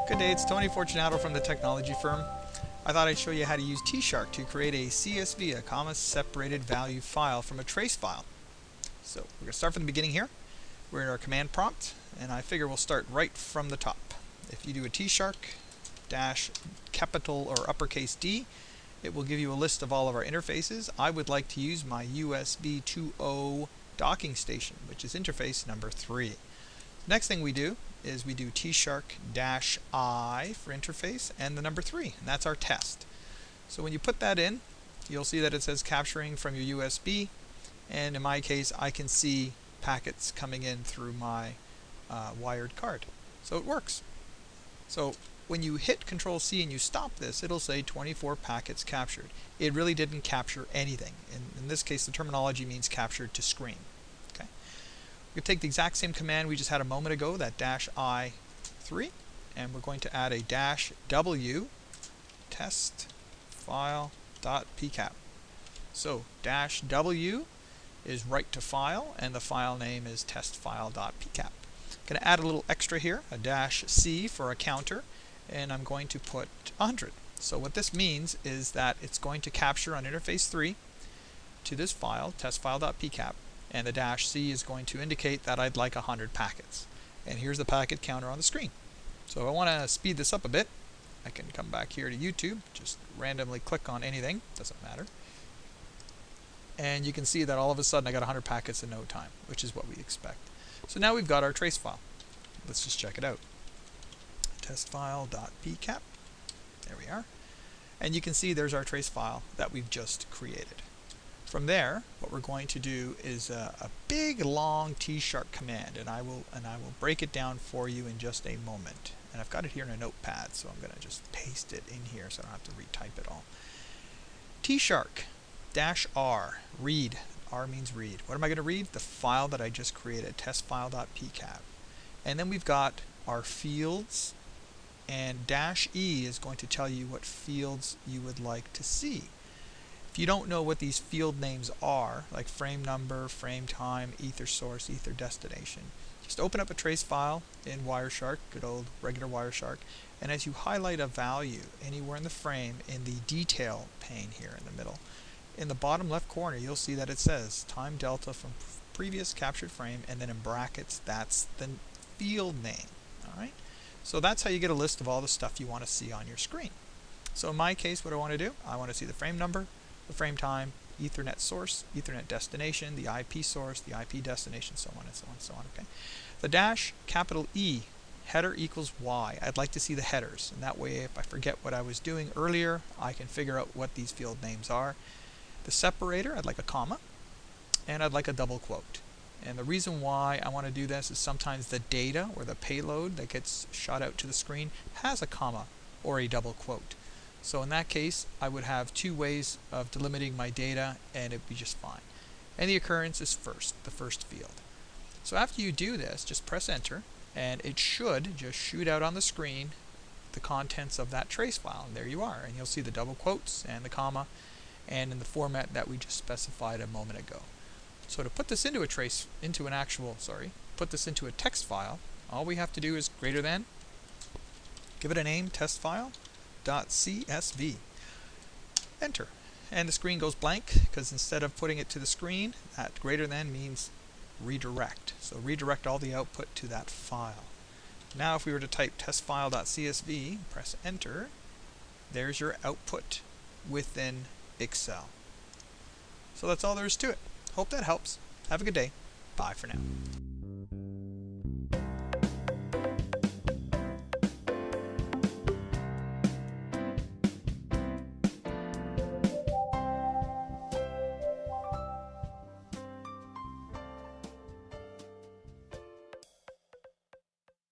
Good day, it's Tony Fortunato from the technology firm. I thought I'd show you how to use tshark to create a CSV, a comma separated value file from a trace file. So we're going to start from the beginning here. We're in our command prompt, and I figure we'll start right from the top. If you do a tshark dash capital or uppercase D, it will give you a list of all of our interfaces. I would like to use my USB 2.0 docking station, which is interface number 3. Next thing we do is we do tshark-I for interface and the number 3, and that's our test. So when you put that in, you'll see that it says capturing from your USB, and in my case I can see packets coming in through my wired card. So it works. So when you hit Control-C and you stop this, it'll say 24 packets captured. It really didn't capture anything. In this case, the terminology means captured to screen. Okay. We take the exact same command we just had a moment ago, that -I3, and we're going to add a -W test file.pcap. So -W is write to file, and the file name is testfile.pcap. Going to add a little extra here, a -C for a counter, and I'm going to put 100. So what this means is that it's going to capture on interface 3 to this file, testfile.pcap, and the -C is going to indicate that I'd like 100 packets. And here's the packet counter on the screen. So if I want to speed this up a bit, I can come back here to YouTube, just randomly click on anything, doesn't matter. And you can see that all of a sudden I got 100 packets in no time, which is what we expect. So now we've got our trace file. Let's just check it out. Testfile.pcap. There we are. And you can see there's our trace file that we've just created. From there, what we're going to do is a big long tshark command, and I will break it down for you in just a moment. And I've got it here in a notepad, so I'm going to just paste it in here so I don't have to retype it all. tshark-R, read. R means read. What am I going to read? The file that I just created, testfile.pcap. And then we've got our fields, and -E is going to tell you what fields you would like to see. If you don't know what these field names are, like frame number, frame time, ether source, ether destination, just open up a trace file in Wireshark, good old regular Wireshark, and as you highlight a value anywhere in the frame in the detail pane here in the middle, in the bottom left corner you'll see that it says time delta from previous captured frame, and then in brackets that's the field name. Alright? So that's how you get a list of all the stuff you want to see on your screen. So in my case, what I want to do, I want to see the frame number, the frame time, Ethernet source, Ethernet destination, the IP source, the IP destination, so on and so on and so on. Okay. The -E, header equals Y. I'd like to see the headers, and that way if I forget what I was doing earlier, I can figure out what these field names are. The separator, I'd like a comma, and I'd like a double quote. And the reason why I want to do this is sometimes the data or the payload that gets shot out to the screen has a comma or a double quote. So in that case, I would have two ways of delimiting my data, and it'd be just fine. And the occurrence is first, the first field. So after you do this, just press enter, and it should just shoot out on the screen the contents of that trace file. And there you are, and you'll see the double quotes and the comma, and in the format that we just specified a moment ago. So to put this into a put this into a text file, all we have to do is greater than, give it a name, test file.csv. Enter. And the screen goes blank because instead of putting it to the screen, that greater than means redirect. So redirect all the output to that file. Now if we were to type testfile.csv, press enter, there's your output within Excel. So that's all there is to it. Hope that helps. Have a good day. Bye for now.